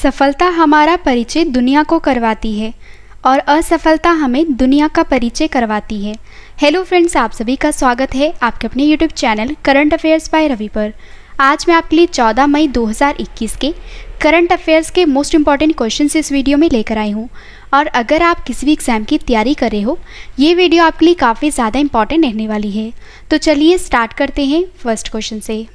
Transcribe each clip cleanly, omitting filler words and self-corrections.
सफलता हमारा परिचय दुनिया को करवाती है और असफलता हमें दुनिया का परिचय करवाती है। हेलो फ्रेंड्स, आप सभी का स्वागत है आपके अपने YouTube channel current affairs by Ravi पर। आज मैं आपके लिए 14 मई 2021 के करंट अफेयर्स के मोस्ट इंपॉर्टेंट क्वेश्चंस इस वीडियो में लेकर आई हूँ। और अगर आप किसी भी एग्जाम की तैयारी कर रहे हो, ये वीडियो आपके लिए काफ़ी ज़्यादा इंपॉर्टेंट रहने वाली है। तो चलिए स्टार्ट करते हैं फर्स्ट क्वेश्चन से।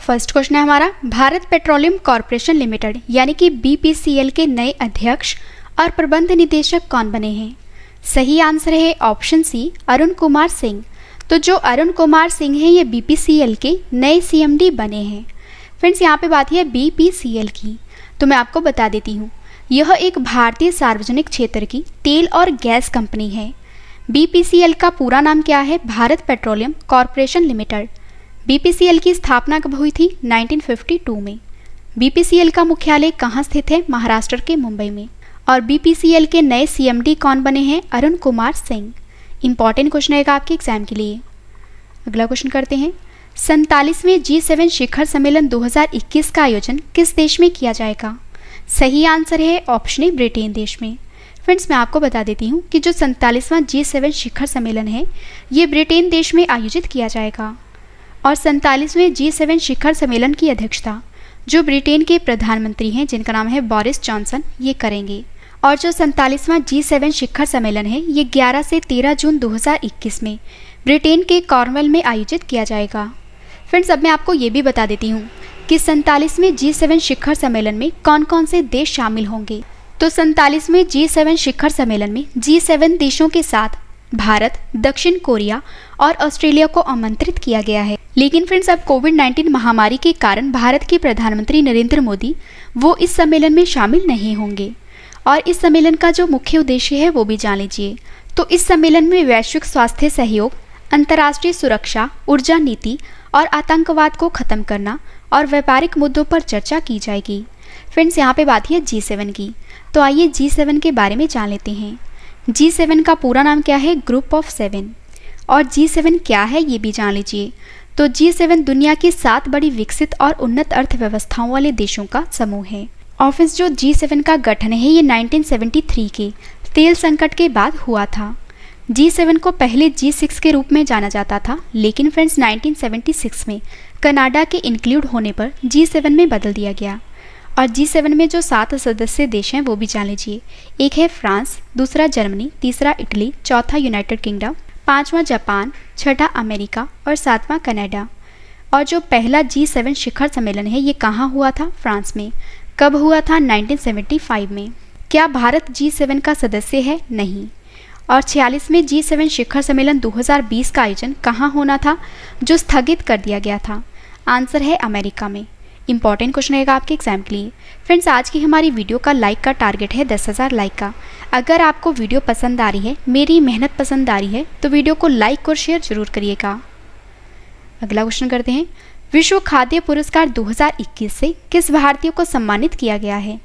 फर्स्ट क्वेश्चन है हमारा, भारत पेट्रोलियम कॉरपोरेशन लिमिटेड यानी कि BPCL के नए अध्यक्ष और प्रबंध निदेशक कौन बने हैं? सही आंसर है ऑप्शन सी, अरुण कुमार सिंह। तो जो अरुण कुमार सिंह हैं ये BPCL के नए CMD बने हैं। फ्रेंड्स, यहाँ पे बात है BPCL की, तो मैं आपको बता देती हूँ, यह एक भारतीय सार्वजनिक क्षेत्र की तेल और गैस कंपनी है। BPCL का पूरा नाम क्या है? Bharat petroleum corporation limited. BPCL की स्थापना कब हुई थी? 1952 में। BPCL का मुख्यालय कहाँ स्थित है? महाराष्ट्र के मुंबई में। और BPCL के नए CMD कौन बने हैं? अरुण कुमार सिंह। इंपॉर्टेंट क्वेश्चन रहेगा आपके एग्जाम के लिए। अगला क्वेश्चन करते हैं, 47वें G7 शिखर सम्मेलन 2021 का आयोजन किस देश में किया जाएगा? सही आंसर है ऑप्शन ए, ब्रिटेन देश में। फ्रेंड्स, मैं आपको बता देती हूँ कि जो 47वां G7 शिखर सम्मेलन है ये ब्रिटेन देश में आयोजित किया जाएगा। और 47वें G7 शिखर सम्मेलन की अध्यक्षता जो ब्रिटेन के प्रधानमंत्री हैं जिनका नाम है बोरिस जॉनसन, ये करेंगे। और जो 47वां G7 शिखर सम्मेलन है ये 11 से 13 जून 2021 में ब्रिटेन के कॉर्नवॉल में आयोजित किया जाएगा। फ्रेंड्स, अब मैं आपको ये भी बता देती हूँ कि 47वें G7 शिखर सम्मेलन में कौन कौन से देश शामिल होंगे। तो 47वें G7 शिखर सम्मेलन में G7 देशों के साथ भारत, दक्षिण कोरिया और ऑस्ट्रेलिया को आमंत्रित किया गया है। लेकिन फ्रेंड्स, अब कोविड-19 महामारी के कारण भारत के प्रधानमंत्री नरेंद्र मोदी वो इस सम्मेलन में शामिल नहीं होंगे। और इस सम्मेलन का जो मुख्य उद्देश्य है वो भी जान लीजिए। तो इस सम्मेलन में वैश्विक स्वास्थ्य सहयोग, अंतर्राष्ट्रीय सुरक्षा, ऊर्जा नीति और आतंकवाद को खत्म करना और व्यापारिक मुद्दों पर चर्चा की जाएगी। फ्रेंड्स, यहाँ पे बात है G7 की, तो आइए G7 के बारे में जान लेते हैं। G7 का पूरा नाम क्या है? Group of 7। और G7 क्या है ये भी जान लीजिए। तो G7 दुनिया की 7 बड़ी विकसित और उन्नत अर्थव्यवस्थाओं वाले देशों का समूह है। और फ्रेंड्स, जो G7 का गठन है ये 1973 के तेल संकट के बाद हुआ था। G7 को पहले G6 के रूप में जाना जाता था, लेकिन फ्रेंड्स 1976 में कनाडा के इंक्लूड होने पर G7 में बदल दिया गया। और G7 में जो 7 सदस्य देश हैं वो भी जान लीजिए। एक है फ्रांस, दूसरा जर्मनी, तीसरा इटली, चौथा यूनाइटेड किंगडम, पांचवा जापान, छठा अमेरिका और सातवां कनाडा। और जो पहला G7 शिखर सम्मेलन है ये कहाँ हुआ था? फ्रांस में। कब हुआ था? 1975 में। क्या भारत G7 का सदस्य है? नहीं। और 46वें G7 शिखर सम्मेलन 2020 का आयोजन कहाँ होना था जो स्थगित कर दिया गया था? आंसर है अमेरिका में। इंपॉर्टेंट क्वेश्चन रहेगा आपके एग्जाम के लिए। फ्रेंड्स, आज की हमारी वीडियो का लाइक का टारगेट है 10,000 लाइक का। अगर आपको वीडियो पसंद आ रही है, मेरी मेहनत पसंद आ रही है, तो वीडियो को लाइक और शेयर जरूर करिएगा। अगला क्वेश्चन करते हैं, विश्व खाद्य पुरस्कार 2021 से किस भारतीय को सम्मानित किया गया है?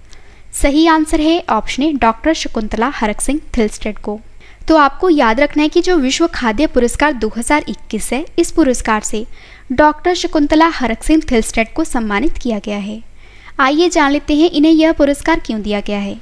सही आंसर है ऑप्शन ए, डॉक्टर शकुंतला हरक-सिंह थिलस्टेड को। तो आपको याद रखना है कि जो विश्व खाद्य पुरस्कार 2021 है, इस पुरस्कार से डॉक्टर शकुंतला हरक-सिंह थिलस्टेड को सम्मानित किया गया है। आइए जान लेते हैं इन्हें यह पुरस्कार क्यों दिया गया है।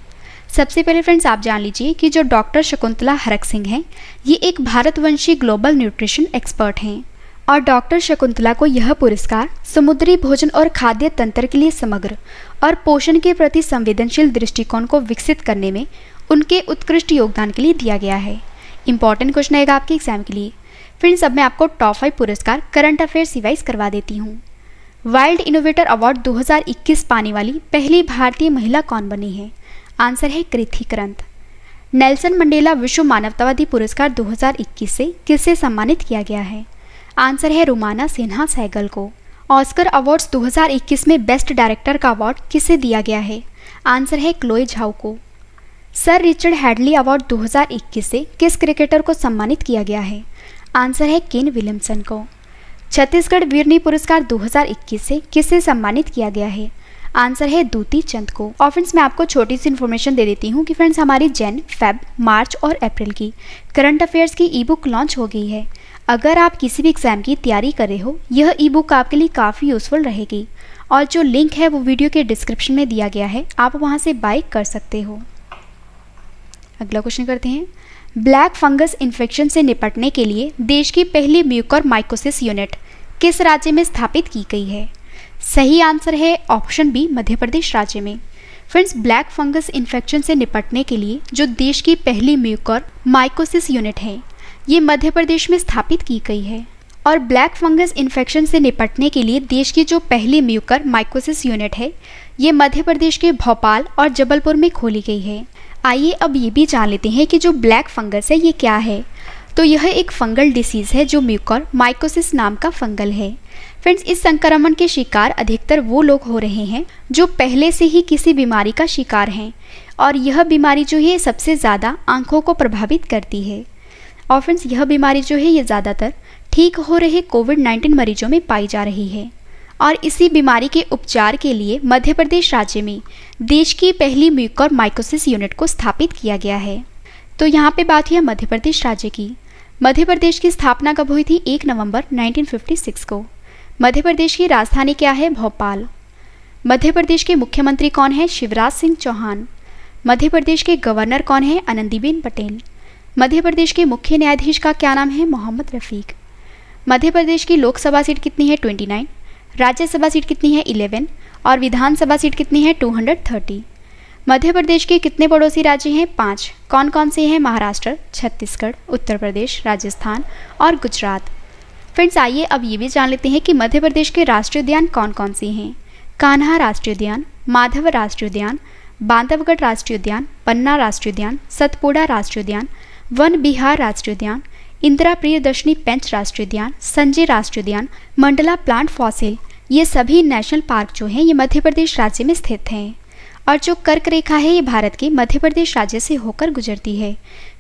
सबसे पहले फ्रेंड्स, आप जान लीजिए कि जो डॉक्टर शकुंतला हरक-सिंह हैं ये एक भारतवंशी ग्लोबल न्यूट्रिशन एक्सपर्ट हैं। और डॉक्टर शकुंतला को यह पुरस्कार समुद्री भोजन और खाद्य तंत्र के लिए समग्र और पोषण के प्रति संवेदनशील दृष्टिकोण को विकसित करने में उनके उत्कृष्ट योगदान के लिए दिया गया है। इंपॉर्टेंट क्वेश्चन आएगा आपके एग्जाम के लिए। फ्रेंड्स, अब मैं आपको टॉप 5 पुरस्कार करंट अफेयर्स रिवाइज करवा देती हूँ। वाइल्ड इनोवेटर अवार्ड 2021 पाने वाली पहली भारतीय महिला कौन बनी है? आंसर है कृति करंत। नेल्सन मंडेला विश्व मानवतावादी पुरस्कार 2021 से किससे सम्मानित किया गया है? आंसर है रुमाना सिन्हा सहगल को। ऑस्कर अवार्ड्स 2021 में बेस्ट डायरेक्टर का अवार्ड किसे दिया गया है? आंसर है क्लोए झाओ को। सर रिचर्ड हैडली अवार्ड 2021 से किस क्रिकेटर को सम्मानित किया गया है? आंसर है केन विलियमसन को। छत्तीसगढ़ वीरनी पुरस्कार 2021 से किससे सम्मानित किया गया है? आंसर है दूती चंद को। और फ्रेंड्स, मैं आपको छोटी सी इन्फॉर्मेशन दे देती हूँ कि फ्रेंड्स हमारी जैन, फेब, मार्च और अप्रैल की करंट अफेयर्स की ई बुक लॉन्च हो गई है। अगर आप किसी भी एग्जाम की तैयारी कर रहे हो, यह ई बुक आपके लिए काफ़ी यूजफुल रहेगी। और जो लिंक है वो वीडियो के डिस्क्रिप्शन में दिया गया है, आप वहाँ से बाय कर सकते हो। अगला क्वेश्चन करते हैं, ब्लैक फंगस इन्फेक्शन से निपटने के लिए देश की पहली म्यूकोरमाइकोसिस यूनिट किस राज्य में स्थापित की गई है? सही आंसर है ऑप्शन बी, मध्य प्रदेश राज्य में। फ्रेंड्स, ब्लैक फंगस इन्फेक्शन से निपटने के लिए जो देश की पहली म्यूकोरमाइकोसिस यूनिट है, ये मध्य प्रदेश में स्थापित की गई है। और ब्लैक फंगस इन्फेक्शन से निपटने के लिए देश की जो पहली म्यूकोरमाइकोसिस यूनिट है, ये मध्य प्रदेश के भोपाल और जबलपुर में खोली गई है। आइए अब ये भी जान लेते हैं कि जो ब्लैक फंगस है ये क्या है। तो यह एक फंगल डिसीज़ है जो म्यूकोरमाइकोसिस नाम का फंगल है। फ्रेंड्स, इस संक्रमण के शिकार अधिकतर वो लोग हो रहे हैं जो पहले से ही किसी बीमारी का शिकार हैं, और यह बीमारी जो है सबसे ज़्यादा आंखों को प्रभावित करती है। और फ्रेंड्स, यह बीमारी जो है ये ज़्यादातर ठीक हो रहे कोविड-19 मरीजों में पाई जा रही है। और इसी बीमारी के उपचार के लिए मध्य प्रदेश राज्य में देश की पहली म्यूकोरमाइकोसिस यूनिट को स्थापित किया गया है। तो यहाँ पे बात है मध्य प्रदेश राज्य की। मध्य प्रदेश की स्थापना कब हुई थी? 1 नवंबर 1956 को। मध्य प्रदेश की राजधानी क्या है? भोपाल। मध्य प्रदेश के मुख्यमंत्री कौन है? शिवराज सिंह चौहान। मध्य प्रदेश के गवर्नर कौन है? आनंदीबेन पटेल। मध्य प्रदेश के मुख्य न्यायाधीश का क्या नाम है? मोहम्मद रफ़ीक। मध्य प्रदेश की लोकसभा सीट कितनी है? 29। राज्यसभा सीट कितनी है? 11। और विधानसभा सीट कितनी है? 230। मध्य प्रदेश के कितने पड़ोसी राज्य हैं? 5। कौन कौन से हैं? महाराष्ट्र, छत्तीसगढ़, उत्तर प्रदेश, राजस्थान और गुजरात। फ्रेंड्स, आइए अब ये भी जान लेते हैं कि मध्य प्रदेश के राष्ट्रीय उद्यान कौन कौन से हैं। कान्हा राष्ट्रीय उद्यान, माधव राष्ट्रीय उद्यान, बांधवगढ़ राष्ट्रीय उद्यान, पन्ना राष्ट्रीय उद्यान, सतपुड़ा राष्ट्रीय उद्यान, वन बिहार राष्ट्रीय उद्यान, इंदिरा प्रियदर्शनी पेंच राष्ट्रीय उद्यान, संजय राष्ट्रीय उद्यान, मंडला प्लांट फॉसिल, ये सभी नेशनल पार्क जो हैं ये मध्य प्रदेश राज्य में स्थित हैं। और जो कर्क रेखा है ये भारत के मध्य प्रदेश राज्य से होकर गुजरती है।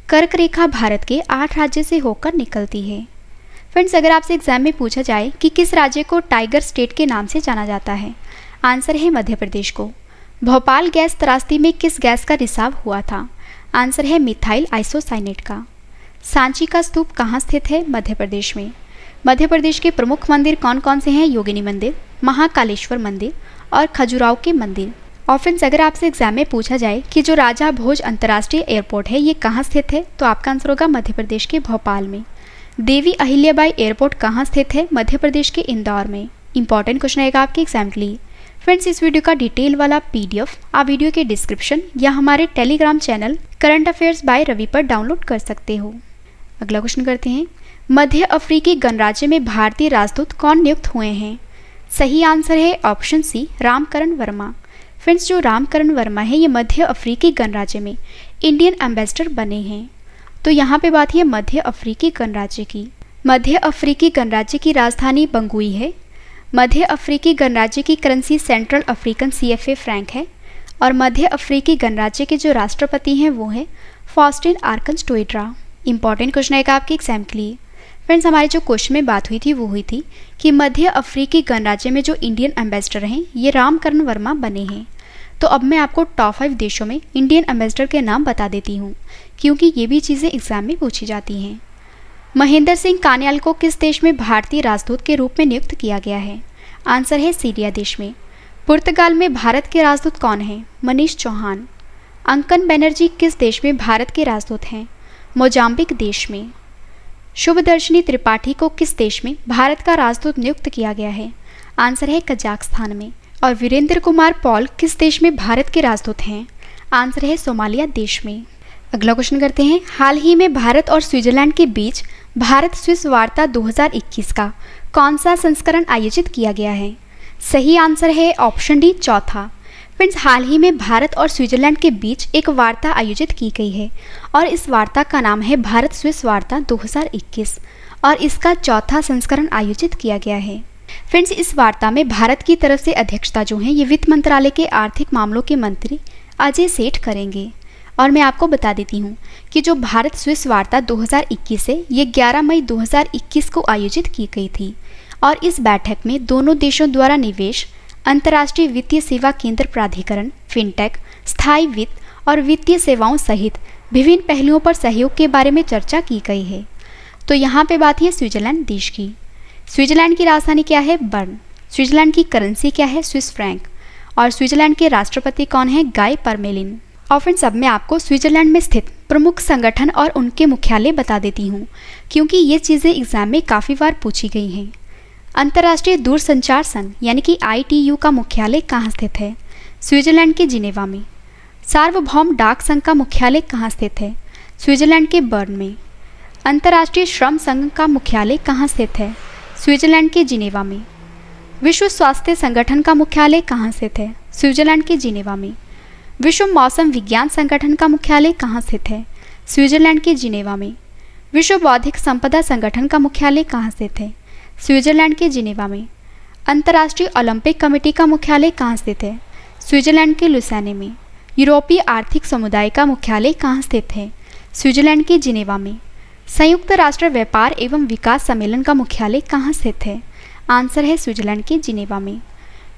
कर्क रेखा भारत के 8 राज्य से होकर निकलती है। फ्रेंड्स, अगर आपसे एग्जाम में पूछा जाए कि किस राज्य को टाइगर स्टेट के नाम से जाना जाता है, आंसर है मध्य प्रदेश को। भोपाल गैस त्रासदी में किस गैस का रिसाव हुआ था? आंसर है मिथाइल आइसोसाइनेट का। सांची का स्तूप कहाँ स्थित है? मध्य प्रदेश में। मध्य प्रदेश के प्रमुख मंदिर कौन कौन से हैं? योगिनी मंदिर, महाकालेश्वर मंदिर और खजुराहो के मंदिर। और फ्रेंड्स, अगर आपसे एग्जाम में पूछा जाए कि जो राजा भोज अंतर्राष्ट्रीय एयरपोर्ट है ये कहाँ स्थित है, तो आपका आंसर होगा मध्य प्रदेश के भोपाल में। देवी अहिल्याबाई एयरपोर्ट कहाँ स्थित है? मध्य प्रदेश के इंदौर में। इंपॉर्टेंट क्वेश्चन आएगा आपके एग्जाम के लिए। फ्रेंड्स, इस वीडियो का डिटेल वाला PDF आप वीडियो के डिस्क्रिप्शन या हमारे Telegram channel current affairs by Ravi पर डाउनलोड कर सकते हो। अगला क्वेश्चन करते हैं, मध्य अफ्रीकी गणराज्य में भारतीय राजदूत कौन नियुक्त हुए हैं? सही आंसर है option C, Ramkaran Verma. Friends, जो रामकरण वर्मा है ये मध्य अफ्रीकी गणराज्य में इंडियन एम्बेसडर बने हैं। तो यहाँ पे बात है मध्य अफ्रीकी गणराज्य की। मध्य अफ्रीकी गणराज्य की राजधानी बंगुई है। मध्य अफ्रीकी गणराज्य की currency central African CFA Frank है। और मध्य अफ्रीकी गणराज्य के जो राष्ट्रपति हैं वो हैं फॉस्टिन आर्कन्स टोएड्रा। इंपॉर्टेंट क्वेश्चन आएगा आपके एग्जाम के लिए। फ्रेंड्स, हमारे जो क्वेश्चन में बात हुई थी वो हुई थी कि मध्य अफ्रीकी गणराज्य में जो इंडियन एम्बेसडर हैं ये रामकरण वर्मा बने हैं। तो अब मैं आपको टॉप 5 देशों में इंडियन एम्बेसडर के नाम बता देती हूँ, क्योंकि ये भी चीज़ें एग्जाम में पूछी जाती हैं। महेंद्र सिंह कान्याल को किस देश में भारतीय राजदूत के रूप में नियुक्त किया गया है? आंसर है सीरिया देश में। पुर्तगाल में भारत के राजदूत कौन हैं? मनीष चौहान। अंकन बनर्जी किस देश में भारत के राजदूत हैं? मोजाम्बिक देश में। शुभदर्शनी त्रिपाठी को किस देश में भारत का राजदूत नियुक्त किया गया है? आंसर है कजाकिस्तान में। और वीरेंद्र कुमार पॉल किस देश में भारत के राजदूत हैं? आंसर है सोमालिया देश में। अगला क्वेश्चन करते हैं, हाल ही में भारत और स्विट्जरलैंड के बीच भारत स्विस वार्ता 2021 का कौन सा संस्करण आयोजित किया गया है? सही आंसर है ऑप्शन डी, चौथा। फ्रेंड्स, हाल ही में भारत और स्विट्जरलैंड के बीच एक वार्ता आयोजित की गई है और इस वार्ता का नाम है भारत स्विस वार्ता 2021 और इसका चौथा संस्करण आयोजित किया गया है। फ्रेंड्स, इस वार्ता में भारत की तरफ से अध्यक्षता जो है ये वित्त मंत्रालय के आर्थिक मामलों के मंत्री अजय सेठ करेंगे। और मैं आपको बता देती हूँ कि जो भारत स्विस वार्ता 2021 है ये 11 मई 2021 को आयोजित की गई थी और इस बैठक में दोनों देशों द्वारा निवेश, अंतर्राष्ट्रीय वित्तीय सेवा केंद्र प्राधिकरण, फिनटेक, स्थायी वित्त और वित्तीय सेवाओं सहित विभिन्न पहलुओं पर सहयोग के बारे में चर्चा की गई है। तो यहाँ पे बात है स्विट्जरलैंड देश की। स्विट्जरलैंड की राजधानी क्या है? बर्न। स्विट्जरलैंड की करेंसी क्या है? Swiss franc. और स्विट्जरलैंड के राष्ट्रपति कौन है? गाय परमेलिन। और फ्रेंड्स अब मैं आपको स्विट्जरलैंड में स्थित प्रमुख संगठन और उनके मुख्यालय बता देती हूँ, क्योंकि ये चीज़ें एग्जाम में काफ़ी बार पूछी गई हैं। अंतर्राष्ट्रीय दूरसंचार संघ यानी कि ITU का मुख्यालय कहाँ स्थित है? स्विट्जरलैंड के जिनेवा में। सार्वभौम डाक संघ का मुख्यालय कहाँ स्थित है? स्विट्जरलैंड के बर्न में। अंतर्राष्ट्रीय श्रम संघ का मुख्यालय कहाँ स्थित है? स्विट्जरलैंड के जिनेवा में। विश्व स्वास्थ्य संगठन का मुख्यालय कहाँ स्थित है? स्विट्जरलैंड के जिनेवा में। विश्व मौसम विज्ञान संगठन का मुख्यालय कहाँ स्थित है? स्विट्जरलैंड के जिनेवा में। विश्व बौद्धिक संपदा संगठन का मुख्यालय कहाँ स्थित है? स्विट्जरलैंड के जिनेवा में। अंतर्राष्ट्रीय ओलंपिक कमेटी का मुख्यालय कहाँ स्थित है? स्विट्जरलैंड के लुसाने में। यूरोपीय आर्थिक समुदाय का मुख्यालय कहाँ स्थित है? स्विट्जरलैंड के जिनेवा में। संयुक्त राष्ट्र व्यापार एवं विकास सम्मेलन का मुख्यालय कहाँ स्थित है? आंसर है स्विट्जरलैंड के जिनेवा में।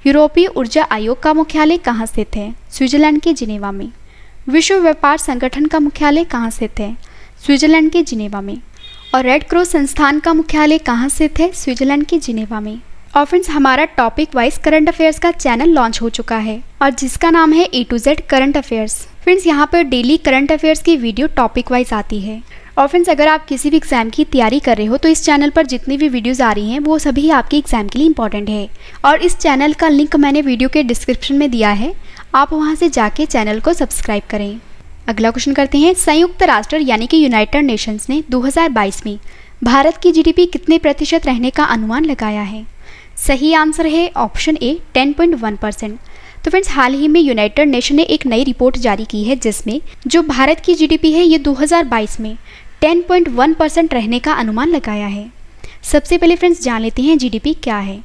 यूरोपीय ऊर्जा आयोग का मुख्यालय कहाँ स्थित है? स्विट्जरलैंड के जिनेवा में। विश्व व्यापार संगठन का मुख्यालय कहाँ स्थित है? स्विट्जरलैंड के जिनेवा में। और रेड क्रॉस संस्थान का मुख्यालय कहाँ स्थित है? स्विट्जरलैंड के जिनेवा में। और फ्रेंड्स हमारा टॉपिक वाइज करंट अफेयर्स का चैनल लॉन्च हो चुका है और जिसका नाम है A to Z current affairs. Friends यहाँ पर डेली करंट अफेयर्स की वीडियो टॉपिक वाइज आती है। और फ्रेंड्स अगर आप किसी भी एग्जाम की तैयारी कर रहे हो तो इस चैनल पर जितनी भी वीडियोस आ रही हैं वो सभी आपके एग्जाम के लिए इंपॉर्टेंट है। और इस चैनल का लिंक मैंने वीडियो के डिस्क्रिप्शन में दिया है, आप वहाँ से जाके चैनल को सब्सक्राइब करें। अगला क्वेश्चन करते हैं। संयुक्त राष्ट्र यानी कि यूनाइटेड नेशंस ने 2022 में भारत की GDP कितने प्रतिशत रहने का अनुमान लगाया है? सही आंसर है ऑप्शन ए 10.1%। तो फ्रेंड्स हाल ही में यूनाइटेड नेशन ने एक नई रिपोर्ट जारी की है जिसमें जो भारत की GDP है ये 2022 में 10.1% रहने का अनुमान लगाया है। सबसे पहले फ्रेंड्स जान लेते हैं GDP क्या है।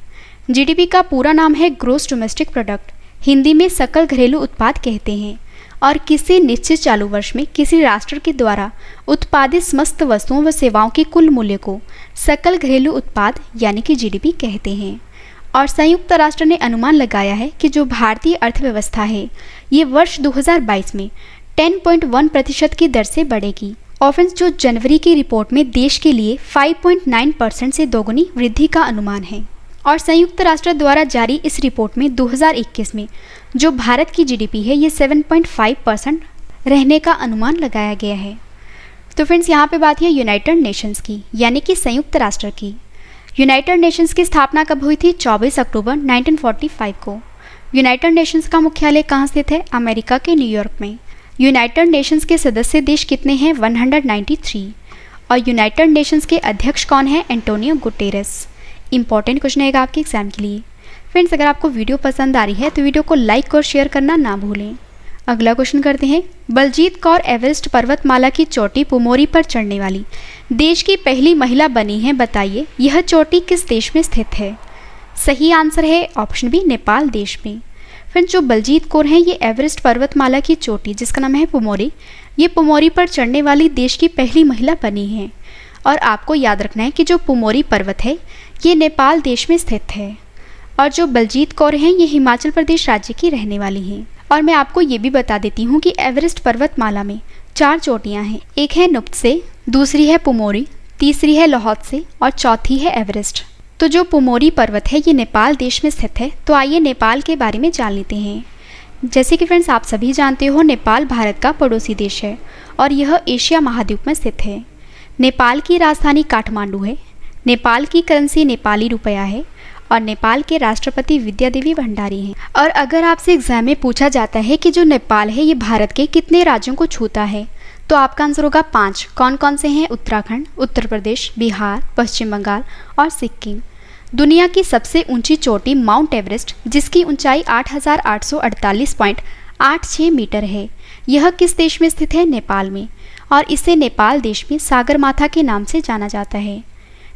GDP का पूरा नाम है ग्रॉस डोमेस्टिक प्रोडक्ट, हिंदी में सकल घरेलू उत्पाद कहते हैं, और किसी निश्चित चालू वर्ष में किसी राष्ट्र के द्वारा उत्पादित समस्त वस्तुओं व सेवाओं के कुल मूल्य को सकल घरेलू उत्पाद यानी कि GDP कहते हैं। और संयुक्त राष्ट्र ने अनुमान लगाया है कि जो भारतीय अर्थव्यवस्था है ये वर्ष 2022 में 10.1% की दर से बढ़ेगी। और फ्रेंड्स जो जनवरी की रिपोर्ट में देश के लिए 5.9% से दोगुनी वृद्धि का अनुमान है। और संयुक्त राष्ट्र द्वारा जारी इस रिपोर्ट में 2021 में जो भारत की GDP है ये 7.5% रहने का अनुमान लगाया गया है। तो फ्रेंड्स यहाँ पे बात है यूनाइटेड नेशंस की यानी कि संयुक्त राष्ट्र की। यूनाइटेड नेशंस की स्थापना कब हुई थी? 24 अक्टूबर 1945 को। यूनाइटेड नेशंस का मुख्यालय कहाँ स्थित है? अमेरिका के न्यूयॉर्क में। यूनाइटेड नेशंस के सदस्य देश कितने हैं? 193। और यूनाइटेड नेशंस के अध्यक्ष कौन है? Antonio Guterres. इंपॉर्टेंट क्वेश्चन है आपके एग्जाम के लिए। फ्रेंड्स अगर आपको वीडियो पसंद आ रही है तो वीडियो को लाइक और शेयर करना ना भूलें। अगला क्वेश्चन करते हैं। बलजीत कौर एवरेस्ट पर्वतमाला की चोटी पुमोरी पर चढ़ने वाली देश की पहली महिला बनी है, बताइए यह चोटी किस देश में स्थित है? सही आंसर है ऑप्शन बी नेपाल देश में। फ्रेंड्स जो बलजीत कौर हैं ये एवरेस्ट पर्वतमाला की चोटी जिसका नाम है पुमोरी, ये पुमोरी पर चढ़ने वाली देश की पहली महिला बनी है। और आपको याद रखना है कि जो पुमोरी पर्वत है ये नेपाल देश में स्थित है। और जो बलजीत कौर हैं ये हिमाचल प्रदेश राज्य की रहने वाली हैं। और मैं आपको ये भी बता देती हूँ कि एवरेस्ट पर्वतमाला में 4 चोटियाँ हैं। एक है नुप्त्से, दूसरी है पुमोरी, तीसरी है लोहोत्से और चौथी है एवरेस्ट। तो जो पुमोरी पर्वत है ये नेपाल देश में स्थित है। तो आइए नेपाल के बारे में जान लेते हैं। जैसे कि फ्रेंड्स आप सभी जानते हो नेपाल भारत का पड़ोसी देश है और यह एशिया महाद्वीप में स्थित है। नेपाल की राजधानी काठमांडू है। नेपाल की करेंसी नेपाली रुपया है और नेपाल के राष्ट्रपति विद्यादेवी भंडारी हैं। और अगर आपसे एग्जाम में पूछा जाता है कि जो नेपाल है ये भारत के कितने राज्यों को छूता है तो आपका आंसर होगा 5। कौन कौन से हैं? उत्तराखंड, उत्तर प्रदेश, बिहार, पश्चिम बंगाल और सिक्किम। दुनिया की सबसे ऊंची चोटी माउंट एवरेस्ट जिसकी ऊंचाई 8,848.86 मीटर है, यह किस देश में स्थित है? नेपाल में। और इसे नेपाल देश में सागरमाथा के नाम से जाना जाता है।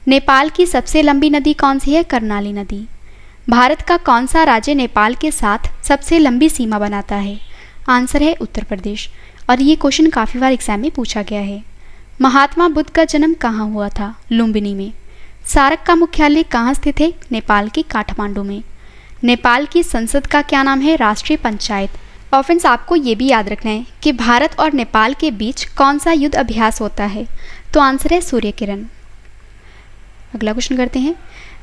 नेपाल की सबसे लंबी नदी कौन सी है? कर्णाली नदी। भारत का कौन सा राज्य नेपाल के साथ सबसे लंबी सीमा बनाता है? आंसर है उत्तर प्रदेश। और ये क्वेश्चन काफ़ी बार एग्जाम में पूछा गया है। महात्मा बुद्ध का जन्म कहाँ हुआ था? लुम्बिनी में। सारक का मुख्यालय कहाँ स्थित है? नेपाल के काठमांडू में। नेपाल की संसद का क्या नाम है? राष्ट्रीय पंचायत। और फ्रेंड्स आपको ये भी याद रखना है कि भारत और नेपाल के बीच कौन सा युद्ध अभ्यास होता है? तो आंसर है सूर्य किरण। अगला क्वेश्चन करते हैं।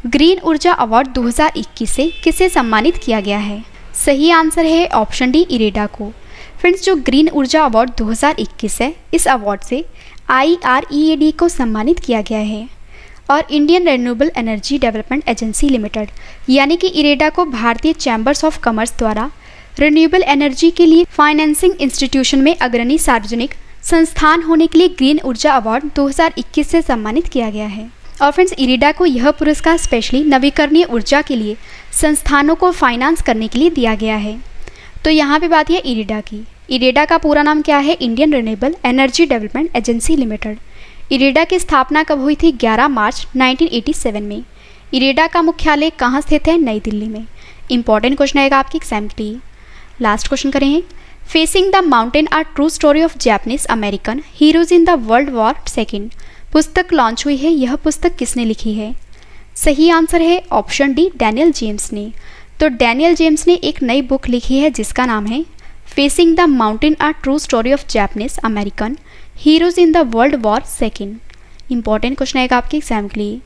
ग्रीन ऊर्जा अवार्ड 2021 से किसे सम्मानित किया गया है? सही आंसर है ऑप्शन डी, इरेडा को। फ्रेंड्स, जो ग्रीन ऊर्जा अवार्ड 2021 है, इस अवार्ड से IREAD को सम्मानित किया गया है। और Indian renewable energy development agency limited यानी कि इरेडा को भारतीय चैम्बर्स ऑफ कॉमर्स द्वारा रिन्यूएबल एनर्जी के लिए फाइनेंसिंग इंस्टीट्यूशन में अग्रणी सार्वजनिक संस्थान होने के लिए ग्रीन ऊर्जा अवार्ड 2021 से सम्मानित किया गया है। और फ्रेंड्स, इरेडा को यह पुरस्कार स्पेशली नवीकरणीय ऊर्जा के लिए संस्थानों को फाइनेंस करने के लिए दिया गया है। तो यहाँ पे बात है इरेडा की। इरेडा का पूरा नाम क्या है? Indian renewable energy development agency limited. IREDA की स्थापना कब हुई थी? 11 मार्च 1987 में। इरेडा का मुख्यालय कहाँ स्थित है? नई दिल्ली में। इंपॉर्टेंट क्वेश्चन आएगा आपके एग्जाम के लिए। लास्ट क्वेश्चन करें, facing the mountain are true story of Japanese American heroes in the world war second पुस्तक लॉन्च हुई है। यह पुस्तक किसने लिखी है? सही आंसर है ऑप्शन डी, डैनियल जेम्स ने। तो डैनियल जेम्स ने एक नई बुक लिखी है जिसका नाम है facing the mountain are true story of Japanese American heroes in the world war second. Important question आएगा आपके एग्जाम के लिए।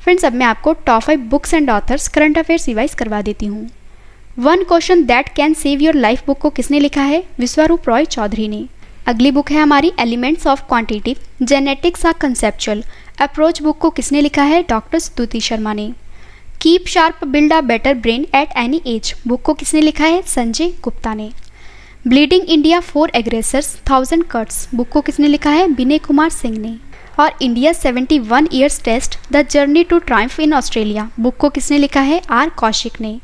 फ्रेंड्स, अब मैं आपको top 5 books and authors current affairs revise करवा देती हूँ। One question that can save your life book को किसने लिखा है? विश्वरूप रॉय चौधरी ने। अगली बुक है हमारी elements of quantitative genetics a conceptual approach book को किसने लिखा है? डॉक्टर स्तुति शर्मा ने। Keep sharp build a better brain at any age book को किसने लिखा है? संजय गुप्ता ने। Bleeding India 4 aggressors 1000 cuts book को किसने लिखा है? विनय कुमार सिंह ने। और India 71 years test the journey to triumph in Australia book को किसने लिखा है? आर कौशिक ने।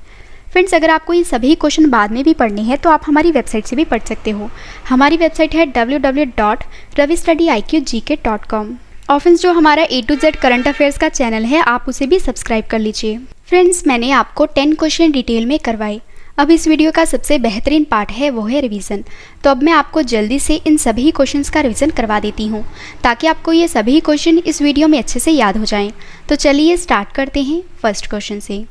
फ्रेंड्स, अगर आपको ये सभी क्वेश्चन बाद में भी पढ़ने हैं तो आप हमारी वेबसाइट से भी पढ़ सकते हो। हमारी वेबसाइट है www.ravistudyIQGK.com। और फ्रेंड्स, जो हमारा A to Z current affairs का चैनल है, आप उसे भी सब्सक्राइब कर लीजिए। फ्रेंड्स, मैंने आपको 10 क्वेश्चन डिटेल में करवाए। अब इस वीडियो का सबसे बेहतरीन पार्ट है वो है रिवीजन। तो अब मैं आपको जल्दी से इन सभी क्वेश्चंस का रिवीजन करवा देती हूँ ताकि आपको ये सभी क्वेश्चन इस वीडियो में अच्छे से याद हो जाएं। तो चलिए स्टार्ट करते हैं फर्स्ट क्वेश्चन से।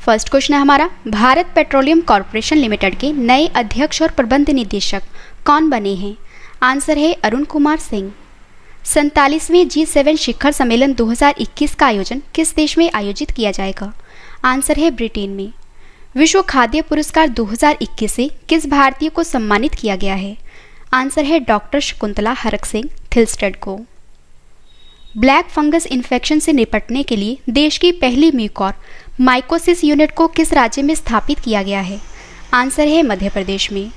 फर्स्ट क्वेश्चन है हमारा, भारत पेट्रोलियम कॉर्पोरेशन लिमिटेड के नए अध्यक्ष और प्रबंध निदेशक कौन बने हैं? आंसर है अरुण कुमार सिंह। 47वें G7 शिखर सम्मेलन 2021 का आयोजन किस देश में आयोजित किया जाएगा? आंसर है ब्रिटेन में। विश्व खाद्य पुरस्कार 2021 से किस भारतीय को सम्मानित किया गया है? आंसर है डॉक्टर शकुंतला हरक सिंह थिल्स्टेड को। ब्लैक फंगस इन्फेक्शन से निपटने के लिए देश की पहली म्यूकोर माइकोसिस यूनिट को किस राज्य में स्थापित किया गया है? आंसर है मध्य प्रदेश में।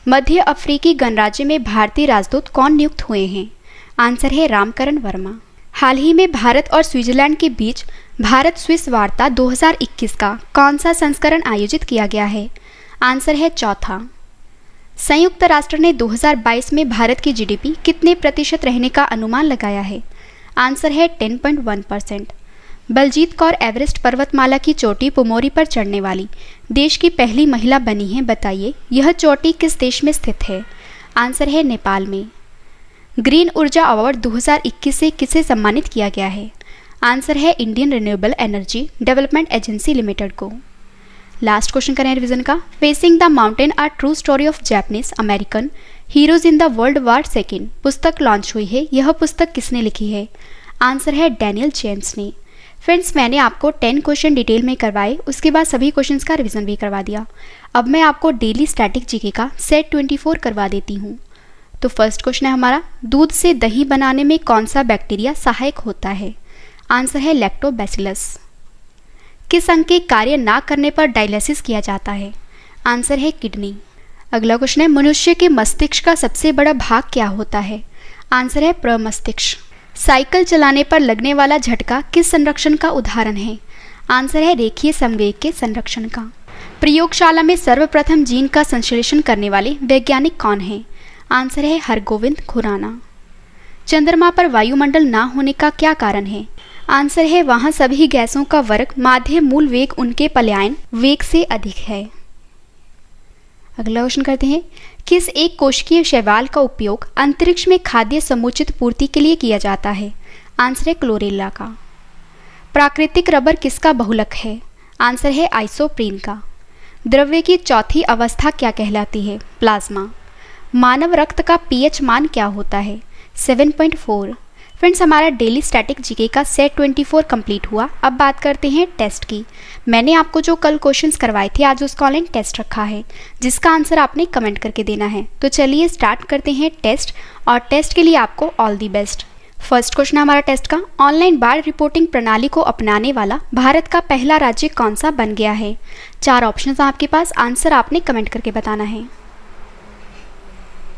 मध्य अफ्रीकी गणराज्य में भारतीय राजदूत कौन नियुक्त हुए हैं? आंसर है रामकरण वर्मा। हाल ही में भारत और स्विट्जरलैंड के बीच भारत स्विस वार्ता 2021 का कौन सा संस्करण आयोजित किया गया है? आंसर है चौथा। संयुक्त राष्ट्र ने 2022 में भारत की GDP कितने प्रतिशत रहने का अनुमान लगाया है? आंसर है 10.1%। बलजीत कौर एवरेस्ट पर्वतमाला की चोटी पुमोरी पर चढ़ने वाली देश की पहली महिला बनी है। बताइए यह चोटी किस देश में स्थित है? आंसर है नेपाल में। ग्रीन ऊर्जा अवार्ड 2021 से किसे सम्मानित किया गया है? आंसर है Indian renewable energy development agency limited को। लास्ट क्वेश्चन करें रिवीजन का। Facing the mountain are true story of Japanese American heroes in the world war second पुस्तक लॉन्च हुई है। यह पुस्तक किसने लिखी है? आंसर है डैनियल जेम्स ने। फ्रेंड्स, मैंने आपको 10 क्वेश्चन डिटेल में करवाए, उसके बाद सभी क्वेश्चंस का रिवीजन भी करवा दिया। अब मैं आपको डेली स्टैटिक जीके का सेट 24 करवा देती हूँ। तो फर्स्ट क्वेश्चन है हमारा, दूध से दही बनाने में कौन सा बैक्टीरिया सहायक होता है? आंसर है लैक्टोबैसिलस। किस अंग के कार्य ना करने पर डायलिसिस किया जाता है? आंसर है किडनी। अगला क्वेश्चन है, मनुष्य के मस्तिष्क का सबसे बड़ा भाग क्या होता है? आंसर है प्रमस्तिष्क। साइकिल चलाने पर लगने वाला झटका किस संरक्षण का उदाहरण है? आंसर है रेखीय समवेग के संरक्षण का। प्रयोगशाला में सर्वप्रथम जीन का संश्लेषण करने वाले वैज्ञानिक कौन हैं? आंसर है हरगोविंद खुराना। चंद्रमा पर वायुमंडल ना होने का क्या कारण है? आंसर है वहां सभी गैसों का वर्ग माध्य मूल वेग उनके पलायन वेग से अधिक है। अगला क्वेश्चन करते हैं, किस एक कोशिकीय शैवाल का उपयोग अंतरिक्ष में खाद्य समुचित पूर्ति के लिए किया जाता है? आंसर है क्लोरेला का। प्राकृतिक रबर किसका बहुलक है? आंसर है आइसोप्रीन का। द्रव्य की चौथी अवस्था क्या कहलाती है? प्लाज्मा। मानव रक्त का pH मान क्या होता है? 7.4। फ्रेंड्स, हमारा डेली स्टैटिक जीके का सेट 24 कंप्लीट हुआ। अब बात करते हैं टेस्ट की। मैंने आपको जो कल क्वेश्चंस करवाए थे, आज उसका ऑनलाइन टेस्ट रखा है, जिसका आंसर आपने कमेंट करके देना है। तो चलिए स्टार्ट करते हैं टेस्ट, और टेस्ट के लिए आपको all the best. First question हमारा टेस्ट का, ऑनलाइन बाढ़ रिपोर्टिंग प्रणाली को अपनाने वाला भारत का पहला राज्य कौन सा बन गया है? 4 ऑप्शन आपके पास, आंसर आपने कमेंट करके बताना है।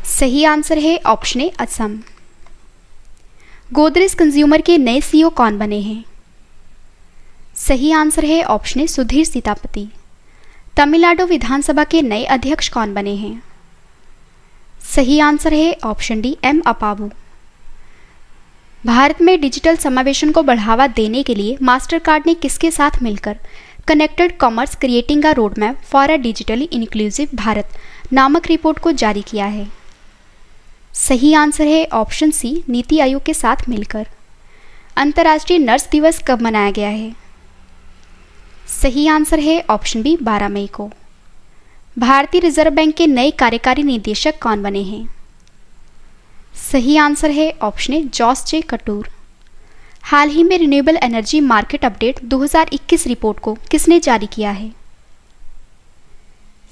सही आंसर है option A, Assam. Godrej consumer के नए सीईओ कौन बने हैं? सही आंसर है ऑप्शन ए, सुधीर सीतापति। तमिलनाडु विधानसभा के नए अध्यक्ष कौन बने हैं? सही आंसर है ऑप्शन डी, एम अपावू। भारत में डिजिटल समावेशन को बढ़ावा देने के लिए मास्टर कार्ड ने किसके साथ मिलकर connected commerce creating a road map for a digitally inclusive Bharat नामक रिपोर्ट को जारी किया है? सही आंसर है ऑप्शन सी, नीति आयोग के साथ मिलकर। अंतर्राष्ट्रीय नर्स दिवस कब मनाया गया है? सही आंसर है ऑप्शन बी, 12 मई को। भारतीय रिजर्व बैंक के नए कार्यकारी निदेशक कौन बने हैं? सही आंसर है ऑप्शन ए, जॉस जे कटूर। हाल ही में renewable energy market update 2021 report को किसने जारी किया है?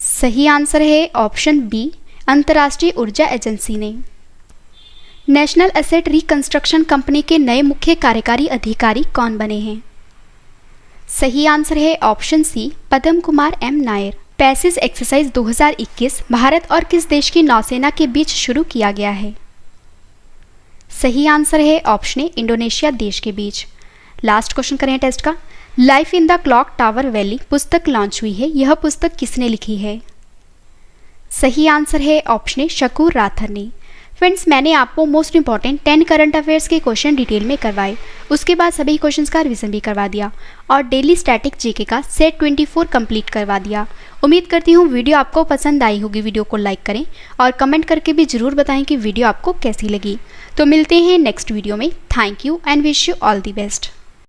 सही आंसर है ऑप्शन बी, अंतर्राष्ट्रीय ऊर्जा एजेंसी ने। नेशनल एसेट रिकंस्ट्रक्शन कंपनी के नए मुख्य कार्यकारी अधिकारी कौन बने हैं? सही आंसर है ऑप्शन सी, पद्म Kumar M Nair. Pisces exercise 2021 Bharat और किस देश की नौसेना के बीच शुरू किया गया है? सही आंसर है ऑप्शन ए, इंडोनेशिया देश के बीच। लास्ट क्वेश्चन करें टेस्ट का, life in the clock tower valley पुस्तक लॉन्च हुई है, यह पुस्तक किसने लिखी है? सही आंसर है ऑप्शन ए, शकूर राथर ने। फ्रेंड्स, मैंने आपको मोस्ट इंपॉर्टेंट 10 करंट अफेयर्स के क्वेश्चन डिटेल में करवाए, उसके बाद सभी क्वेश्चंस का रिवीजन भी करवा दिया और डेली स्टैटिक जीके का सेट 24 कंप्लीट करवा दिया। उम्मीद करती हूँ वीडियो आपको पसंद आई होगी। वीडियो को लाइक करें और कमेंट करके भी जरूर बताएं कि वीडियो आपको कैसी लगी। तो मिलते हैं नेक्स्ट वीडियो में। Thank you and wish you all the best.